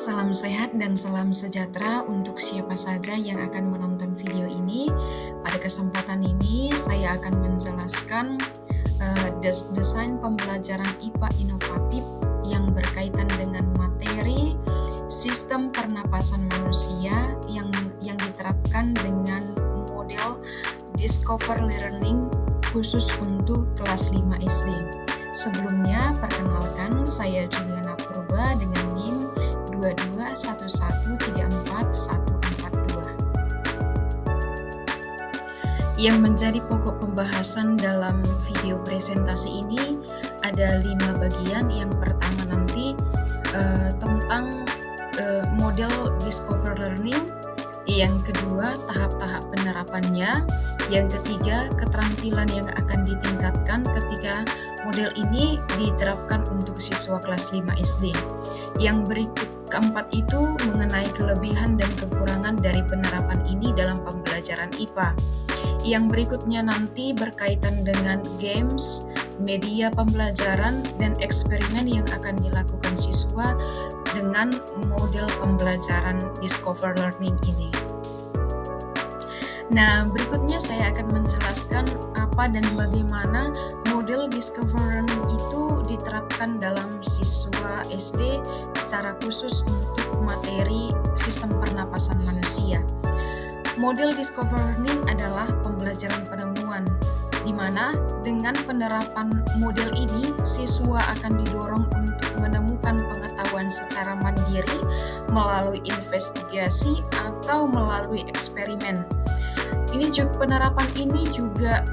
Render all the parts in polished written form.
Salam sehat dan salam sejahtera untuk siapa saja yang akan menonton video ini. Pada kesempatan ini, saya akan menjelaskan desain pembelajaran IPA inovatif yang berkaitan dengan materi sistem pernapasan manusia yang diterapkan dengan model Discover Learning khusus untuk kelas 5 SD. Sebelumnya, perkenalkan saya Juliana Purba dengan NIM 221134142. Yang menjadi pokok pembahasan dalam video presentasi ini ada 5 bagian. Yang pertama nanti tentang model Discover Learning, yang kedua tahap-tahap penerapannya, yang ketiga keterampilan yang akan ditingkatkan ketika model ini diterapkan untuk siswa kelas 5 SD. Yang berikut keempat itu mengenai kelebihan dan kekurangan dari penerapan ini dalam pembelajaran IPA. Yang berikutnya nanti berkaitan dengan games, media pembelajaran, dan eksperimen yang akan dilakukan siswa dengan model pembelajaran Discover Learning ini. Nah, berikutnya saya akan menjelaskan apa dan bagaimana model Discover Learning itu diterapkan dalam siswa SD secara khusus untuk materi sistem pernapasan manusia. Model Discover Learning adalah pembelajaran penemuan, di mana dengan penerapan model ini, siswa akan didorong untuk menemukan pengetahuan secara mandiri melalui investigasi atau melalui eksperimen. Penerapan ini juga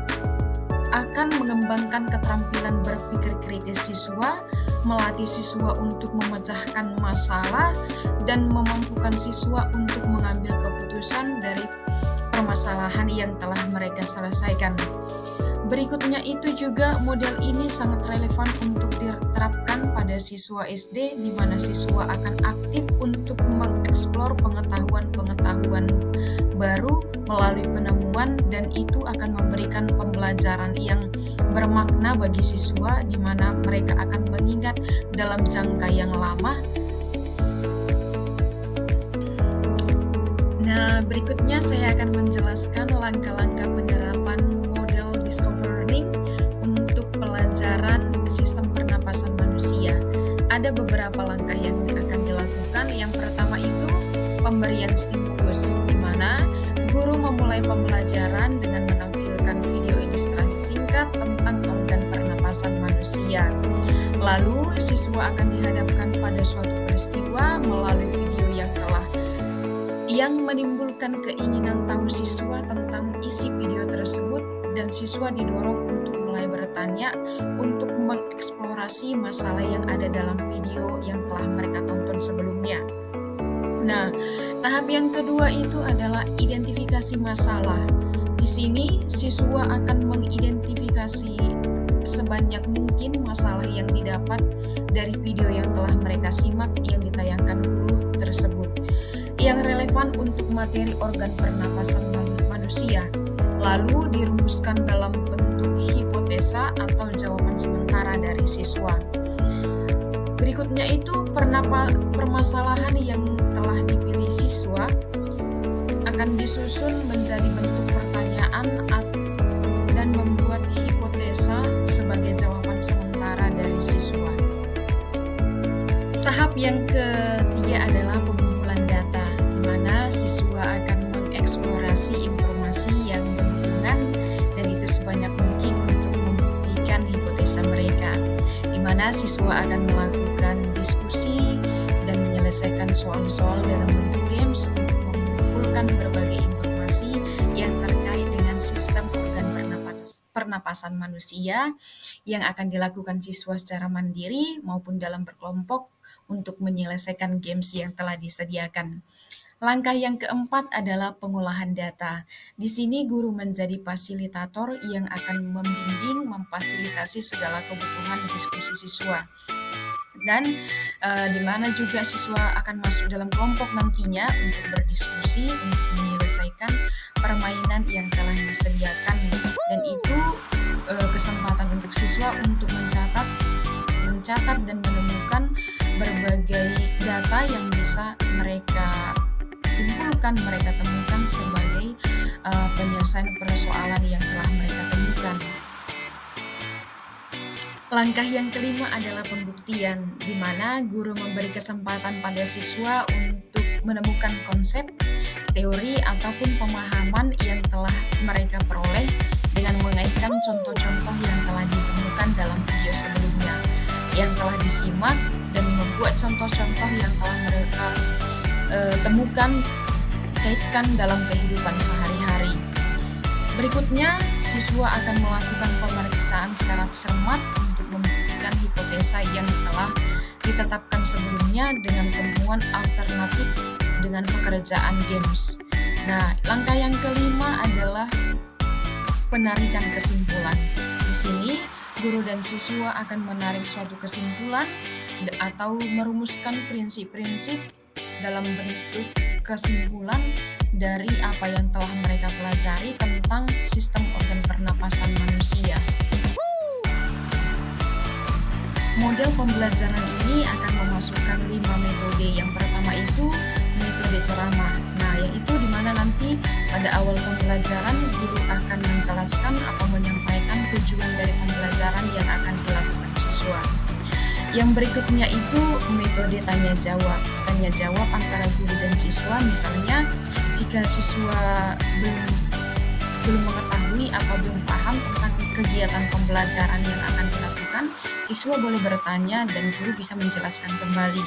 akan mengembangkan keterampilan berpikir kritis siswa, melatih siswa untuk memecahkan masalah, dan memampukan siswa untuk mengambil keputusan dari permasalahan yang telah mereka selesaikan. Berikutnya itu juga model ini sangat relevan untuk diterapkan pada siswa SD, di mana siswa akan aktif untuk mengeksplor pengetahuan-pengetahuan baru melalui penemuan, dan itu akan memberikan pembelajaran yang bermakna bagi siswa, di mana mereka akan mengingat dalam jangka yang lama. Nah, berikutnya saya akan menjelaskan langkah-langkah penerapan model Discover Learning untuk pelajaran sistem pernapasan manusia. Ada beberapa langkah yang akan dilakukan. Yang pertama itu pemberian stimulus, di mana guru memulai pembelajaran dengan menampilkan video ilustrasi singkat tentang organ pernapasan manusia. Lalu, siswa akan dihadapkan pada suatu peristiwa melalui video yang menimbulkan keinginan tahu siswa tentang isi video tersebut, dan siswa didorong untuk mulai bertanya untuk mengeksplorasi masalah yang ada dalam video yang telah mereka tonton sebelumnya. Nah, tahap yang kedua itu adalah identifikasi masalah. Di sini, siswa akan mengidentifikasi sebanyak mungkin masalah yang didapat dari video yang telah mereka simak yang ditayangkan guru tersebut, yang relevan untuk materi organ pernapasan manusia, lalu dirumuskan dalam bentuk hipotesa atau jawaban sementara dari siswa. Berikutnya itu permasalahan yang telah dipilih siswa akan disusun menjadi bentuk pertanyaan dan membuat hipotesa sebagai jawaban sementara dari siswa. Tahap yang ketiga adalah pengumpulan data, di mana siswa akan mengeksplorasi informasi yang berhubungan, dan itu sebanyak mungkin untuk membuktikan hipotesa mereka, di mana siswa akan melakukan diskusi dan menyelesaikan soal-soal dalam bentuk games untuk mengumpulkan berbagai informasi yang terkait dengan sistem organ pernapasan manusia yang akan dilakukan siswa secara mandiri maupun dalam berkelompok untuk menyelesaikan games yang telah disediakan. Langkah yang keempat adalah pengolahan data. Di sini guru menjadi fasilitator yang akan membimbing, memfasilitasi segala kebutuhan diskusi siswa. Dan di mana juga siswa akan masuk dalam kelompok nantinya untuk berdiskusi, untuk menyelesaikan permainan yang telah disediakan, dan itu kesempatan untuk siswa untuk mencatat dan menemukan berbagai data yang bisa mereka simpulkan, mereka temukan sebagai penyelesaian persoalan yang telah mereka temukan. Langkah yang kelima adalah pembuktian, di mana guru memberi kesempatan pada siswa untuk menemukan konsep, teori, ataupun pemahaman yang telah mereka peroleh dengan mengaitkan contoh-contoh yang telah ditemukan dalam video sebelumnya, yang telah disimak, dan membuat contoh-contoh yang telah mereka temukan kaitkan dalam kehidupan sehari-hari. Berikutnya, siswa akan melakukan pemeriksaan secara cermat untuk membuktikan hipotesa yang telah ditetapkan sebelumnya dengan temuan alternatif dengan pekerjaan games. Nah, langkah yang kelima adalah penarikan kesimpulan. Di sini, guru dan siswa akan menarik suatu kesimpulan atau merumuskan prinsip-prinsip dalam bentuk kesimpulan dari apa yang telah mereka pelajari tentang sistem organ pernapasan manusia. Model pembelajaran ini akan memasukkan 5 metode. Yang pertama itu metode ceramah. Nah, yaitu di mana nanti pada awal pembelajaran guru akan menjelaskan atau menyampaikan tujuan dari pembelajaran yang akan dilakukan siswa. Yang berikutnya itu metode tanya jawab. Tanya jawab antara guru dan siswa, misalnya jika siswa belum mengetahui atau belum paham tentang kegiatan pembelajaran yang akan dilakukan, siswa boleh bertanya dan guru bisa menjelaskan kembali.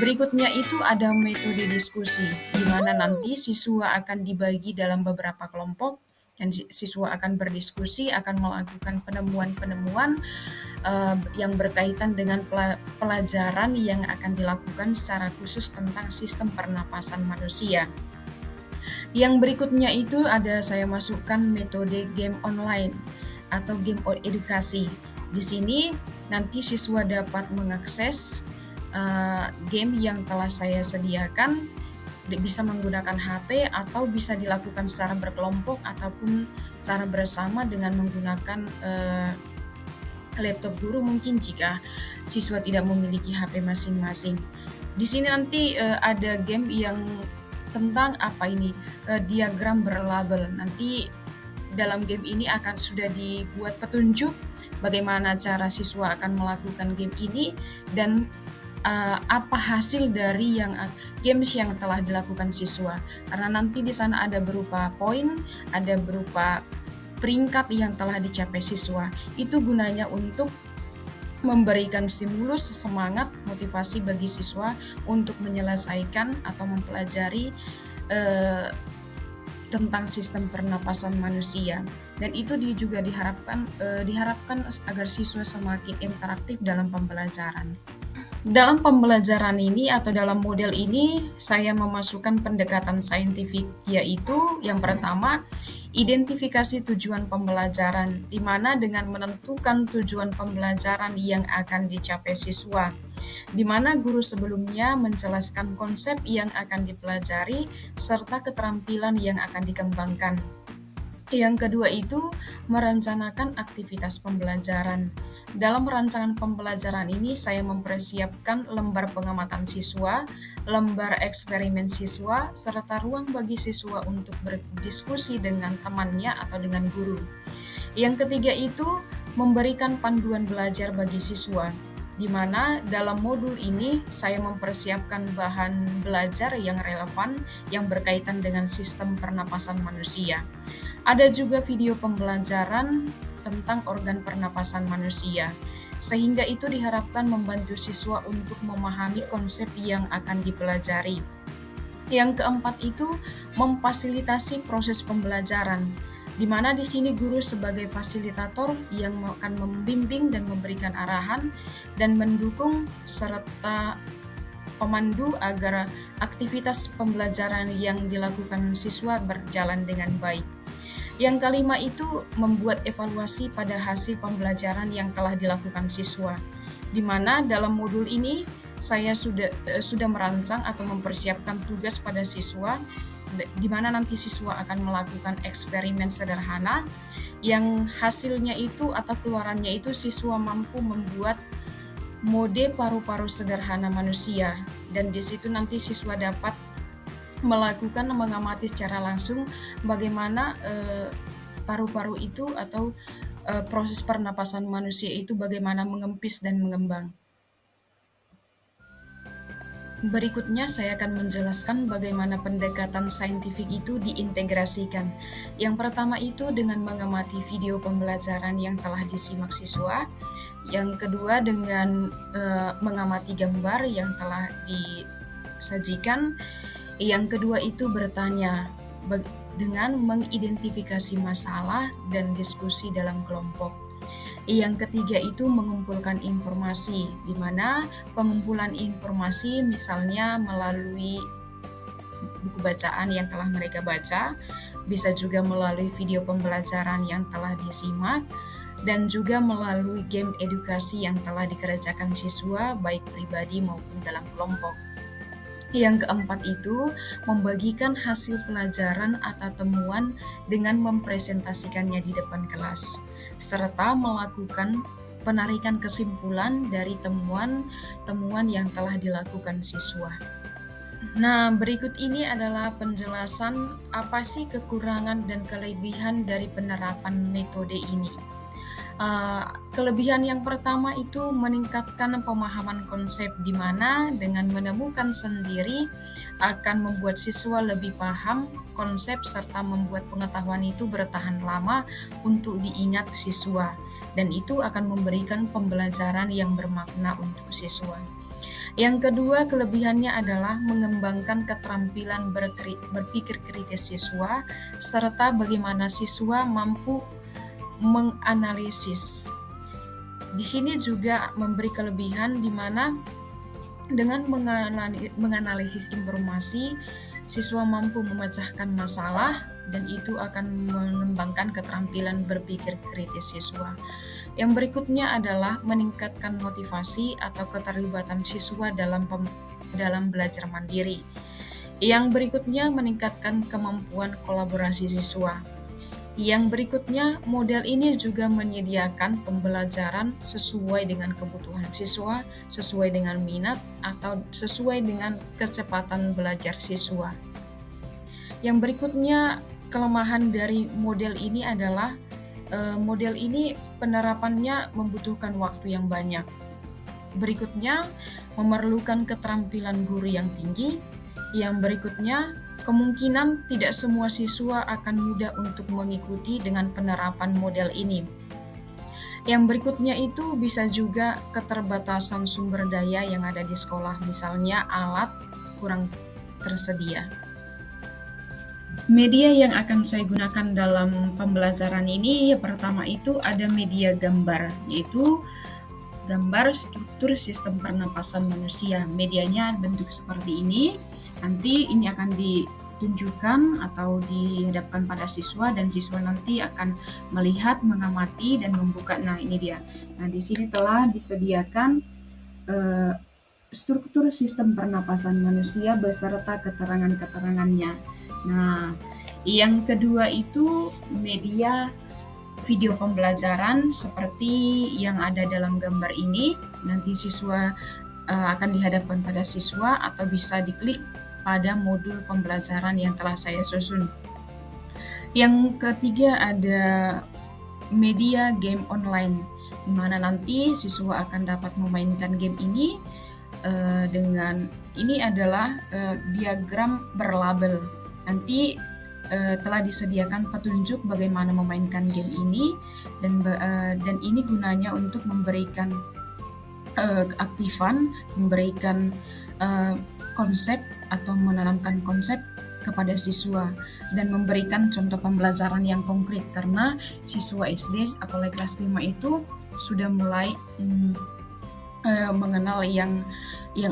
Berikutnya itu ada metode diskusi, di mana nanti siswa akan dibagi dalam beberapa kelompok dan siswa akan berdiskusi, akan melakukan penemuan-penemuan yang berkaitan dengan pelajaran yang akan dilakukan secara khusus tentang sistem pernapasan manusia. Yang berikutnya itu ada saya masukkan metode game online atau game edukasi. Di sini nanti siswa dapat mengakses game yang telah saya sediakan, bisa menggunakan HP atau bisa dilakukan secara berkelompok ataupun secara bersama dengan menggunakan laptop guru mungkin jika siswa tidak memiliki HP masing-masing. Di sini nanti ada game yang tentang diagram berlabel. Nanti dalam game ini akan sudah dibuat petunjuk bagaimana cara siswa akan melakukan game ini dan apa hasil dari games yang telah dilakukan siswa. Karena nanti di sana ada berupa poin, ada berupa peringkat yang telah dicapai siswa. Itu gunanya untuk memberikan stimulus, semangat, motivasi bagi siswa untuk menyelesaikan atau mempelajari tentang sistem pernapasan manusia. Dan itu juga diharapkan agar siswa semakin interaktif dalam pembelajaran. Dalam pembelajaran ini atau dalam model ini, saya memasukkan pendekatan saintifik, yaitu yang pertama, identifikasi tujuan pembelajaran, di mana dengan menentukan tujuan pembelajaran yang akan dicapai siswa, di mana guru sebelumnya menjelaskan konsep yang akan dipelajari serta keterampilan yang akan dikembangkan. Yang kedua itu merencanakan aktivitas pembelajaran. Dalam rancangan pembelajaran ini saya mempersiapkan lembar pengamatan siswa, lembar eksperimen siswa, serta ruang bagi siswa untuk berdiskusi dengan temannya atau dengan guru. Yang ketiga itu memberikan panduan belajar bagi siswa, di mana dalam modul ini saya mempersiapkan bahan belajar yang relevan yang berkaitan dengan sistem pernapasan manusia. Ada juga video pembelajaran tentang organ pernapasan manusia, sehingga itu diharapkan membantu siswa untuk memahami konsep yang akan dipelajari. Yang keempat itu memfasilitasi proses pembelajaran, di mana di sini guru sebagai fasilitator yang akan membimbing dan memberikan arahan dan mendukung serta pemandu agar aktivitas pembelajaran yang dilakukan siswa berjalan dengan baik. Yang kelima itu membuat evaluasi pada hasil pembelajaran yang telah dilakukan siswa, di mana dalam modul ini saya sudah merancang atau mempersiapkan tugas pada siswa, di mana nanti siswa akan melakukan eksperimen sederhana yang hasilnya itu atau keluarannya itu siswa mampu membuat mode paru-paru sederhana manusia, dan di situ nanti siswa dapat mengamati secara langsung bagaimana paru-paru itu atau proses pernapasan manusia itu bagaimana mengempis dan mengembang. Berikutnya saya akan menjelaskan bagaimana pendekatan saintifik itu diintegrasikan. Yang pertama itu dengan mengamati video pembelajaran yang telah disimak siswa. Yang kedua dengan mengamati gambar yang telah disajikan. Yang kedua itu bertanya dengan mengidentifikasi masalah dan diskusi dalam kelompok. Yang ketiga itu mengumpulkan informasi, di mana pengumpulan informasi misalnya melalui buku bacaan yang telah mereka baca, bisa juga melalui video pembelajaran yang telah disimak, dan juga melalui game edukasi yang telah dikerjakan siswa baik pribadi maupun dalam kelompok. Yang keempat itu membagikan hasil pelajaran atau temuan dengan mempresentasikannya di depan kelas, serta melakukan penarikan kesimpulan dari temuan yang telah dilakukan siswa. Nah, berikut ini adalah penjelasan apa sih kekurangan dan kelebihan dari penerapan metode ini. Kelebihan yang pertama itu meningkatkan pemahaman konsep, di mana dengan menemukan sendiri akan membuat siswa lebih paham konsep serta membuat pengetahuan itu bertahan lama untuk diingat siswa, dan itu akan memberikan pembelajaran yang bermakna untuk siswa. Yang kedua, kelebihannya adalah mengembangkan keterampilan berpikir kritis siswa serta bagaimana siswa mampu menganalisis. Di sini juga memberi kelebihan di mana dengan menganalisis informasi, siswa mampu memecahkan masalah dan itu akan mengembangkan keterampilan berpikir kritis siswa. Yang berikutnya adalah meningkatkan motivasi atau keterlibatan siswa dalam belajar mandiri. Yang berikutnya meningkatkan kemampuan kolaborasi siswa. Yang berikutnya, model ini juga menyediakan pembelajaran sesuai dengan kebutuhan siswa, sesuai dengan minat, atau sesuai dengan kecepatan belajar siswa. Yang berikutnya, kelemahan dari model ini adalah model ini penerapannya membutuhkan waktu yang banyak. Berikutnya, memerlukan keterampilan guru yang tinggi. Yang berikutnya, kemungkinan tidak semua siswa akan mudah untuk mengikuti dengan penerapan model ini. Yang berikutnya itu bisa juga keterbatasan sumber daya yang ada di sekolah, misalnya alat kurang tersedia. Media yang akan saya gunakan dalam pembelajaran ini, yang pertama itu ada media gambar, yaitu gambar struktur sistem pernapasan manusia. Medianya bentuk seperti ini. Nanti ini akan ditunjukkan atau dihadapkan pada siswa, dan siswa nanti akan melihat, mengamati, dan membuka. Nah, ini dia. Nah, di sini telah disediakan struktur sistem pernapasan manusia beserta keterangan-keterangannya. Nah, yang kedua itu media video pembelajaran seperti yang ada dalam gambar ini. Nanti siswa akan dihadapkan pada siswa atau bisa diklik pada modul pembelajaran yang telah saya susun. Yang ketiga ada media game online, di mana nanti siswa akan dapat memainkan game ini dengan ini adalah diagram berlabel. Nanti telah disediakan petunjuk bagaimana memainkan game ini, dan ini gunanya untuk memberikan keaktifan, memberikan konsep atau menanamkan konsep kepada siswa dan memberikan contoh pembelajaran yang konkret, karena siswa SD apalagi kelas 5 itu sudah mulai mengenal yang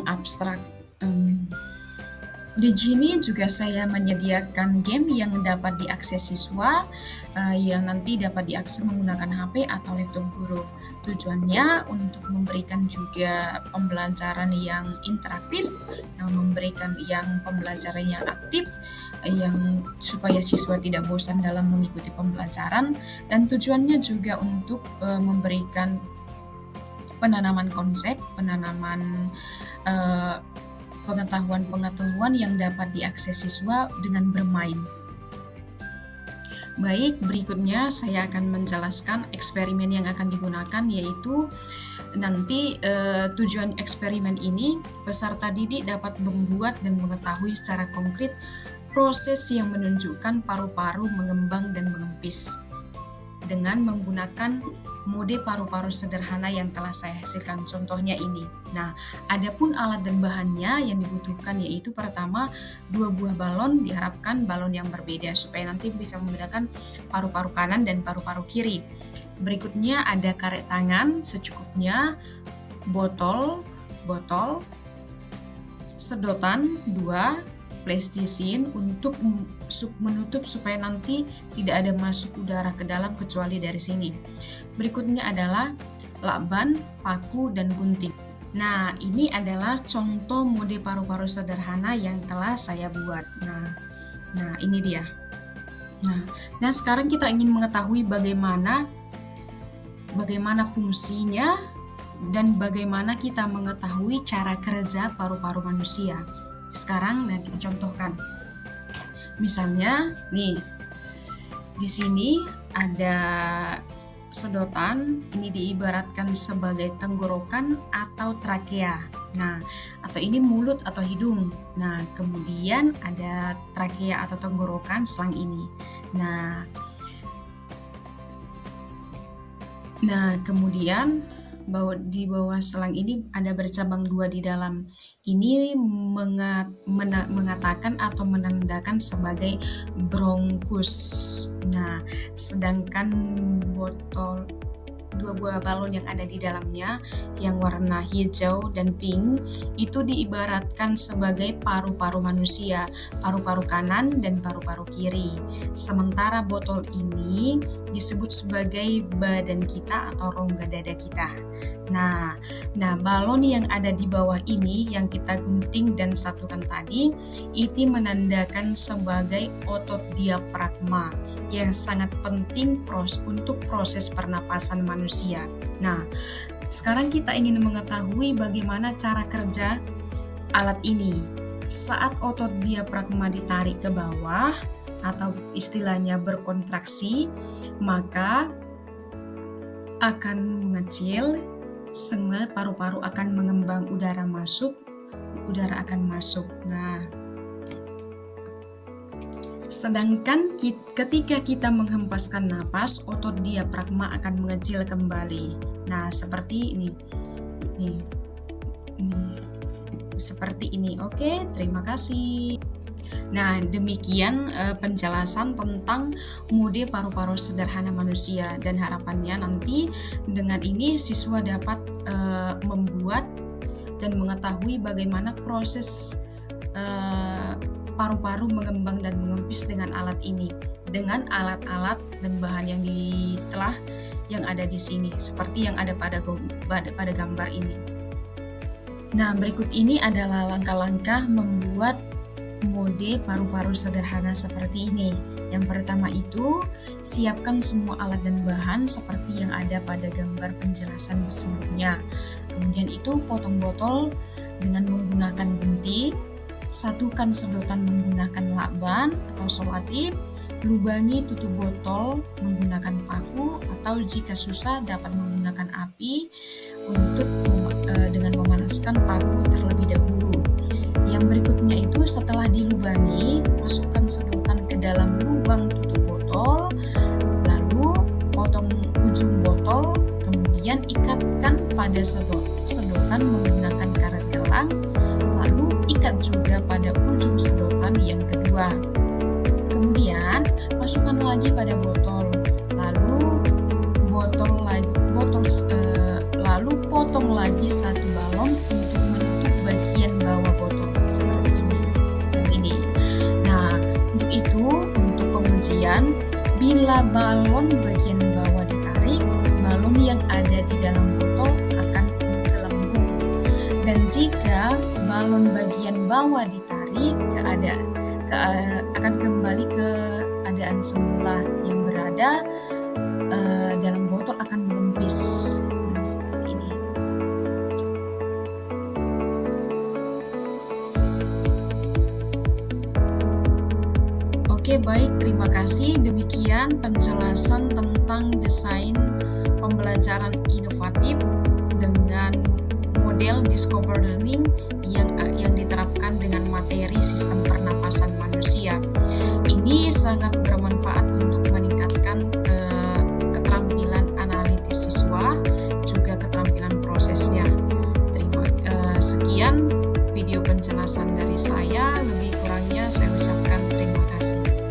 abstrak. Di sini juga saya menyediakan game yang dapat diakses siswa, yang nanti dapat diakses menggunakan HP atau laptop guru. Tujuannya untuk memberikan juga pembelajaran yang interaktif, memberikan yang pembelajaran yang aktif, yang supaya siswa tidak bosan dalam mengikuti pembelajaran, dan tujuannya juga untuk memberikan penanaman konsep, penanaman pengetahuan-pengetahuan yang dapat diakses siswa dengan bermain. Baik, berikutnya saya akan menjelaskan eksperimen yang akan digunakan, yaitu nanti tujuan eksperimen ini peserta didik dapat membuat dan mengetahui secara konkret proses yang menunjukkan paru-paru mengembang dan mengempis dengan menggunakan mode paru-paru sederhana yang telah saya hasilkan, contohnya ini. Nah, adapun alat dan bahannya yang dibutuhkan yaitu pertama 2 buah balon, diharapkan balon yang berbeda supaya nanti bisa membedakan paru-paru kanan dan paru-paru kiri. Berikutnya ada karet tangan secukupnya, botol, sedotan 2, plastisine untuk menutup supaya nanti tidak ada masuk udara ke dalam kecuali dari sini. Berikutnya adalah lakban, paku, dan gunting. Nah, ini adalah contoh mode paru-paru sederhana yang telah saya buat. Nah ini dia. Nah, sekarang kita ingin mengetahui bagaimana fungsinya dan bagaimana kita mengetahui cara kerja paru-paru manusia. Sekarang kita contohkan. Misalnya nih, di sini ada sedotan, ini diibaratkan sebagai tenggorokan atau trakea. Nah, atau ini mulut atau hidung. Nah, kemudian ada trakea atau tenggorokan selang ini. Nah, kemudian di bawah selang ini ada bercabang 2 di dalam. Ini mengatakan atau menandakan sebagai bronkus. Nah, sedangkan botol 2 buah balon yang ada di dalamnya yang warna hijau dan pink itu diibaratkan sebagai paru-paru manusia, paru-paru kanan dan paru-paru kiri. Sementara botol ini disebut sebagai badan kita atau rongga dada kita. Nah, balon yang ada di bawah ini yang kita gunting dan satukan tadi, itu menandakan sebagai otot diafragma yang sangat penting untuk proses pernapasan manusia. Nah, sekarang kita ingin mengetahui bagaimana cara kerja alat ini. Saat otot diafragma ditarik ke bawah atau istilahnya berkontraksi, maka akan mengecil, sehingga paru-paru akan mengembang, udara akan masuk. Nah, sedangkan ketika kita menghempaskan napas, otot diafragma akan mengecil kembali. Nah, seperti ini. Seperti ini. Oke, terima kasih. Nah, demikian penjelasan tentang mode paru-paru sederhana manusia, dan harapannya nanti dengan ini siswa dapat membuat dan mengetahui bagaimana proses paru-paru mengembang dan mengempis dengan alat ini, dengan alat-alat dan bahan yang ada di sini, seperti yang ada pada gambar ini. Nah, berikut ini adalah langkah-langkah membuat mode paru-paru sederhana seperti ini. Yang pertama itu, siapkan semua alat dan bahan seperti yang ada pada gambar penjelasan sebelumnya. Kemudian itu, potong botol dengan menggunakan gunting, satukan sedotan menggunakan lakban atau selotip, lubangi tutup botol menggunakan paku, atau jika susah dapat menggunakan api dengan memanaskan paku terlebih dahulu. Yang berikutnya itu, setelah dilubangi, masukkan sedotan ke dalam lubang tutup botol, lalu potong ujung botol, kemudian ikatkan pada sedotan menggunakan karet gelang, lalu ikat juga pada ujung sedotan yang kedua. Kemudian masukkan lagi pada botol, lalu potong lagi satu balon untuk menutup bagian bawah botol seperti ini. Nah, untuk itu, untuk pengujian, bila balon bagian bawah ditarik, balon yang ada di dalam botol akan menggelembung. Dan jika balon bagian bawah ditarik akan kembali ke keadaan semula yang berada dalam botol, akan mengempis. Seperti ini. Oke, baik, terima kasih. Demikian penjelasan tentang desain pembelajaran inovatif dengan model discover learning yang diterapkan dengan materi sistem pernapasan manusia. Ini sangat bermanfaat untuk meningkatkan keterampilan analitis siswa, juga keterampilan prosesnya. Sekian video penjelasan dari saya, lebih kurangnya saya ucapkan terima kasih.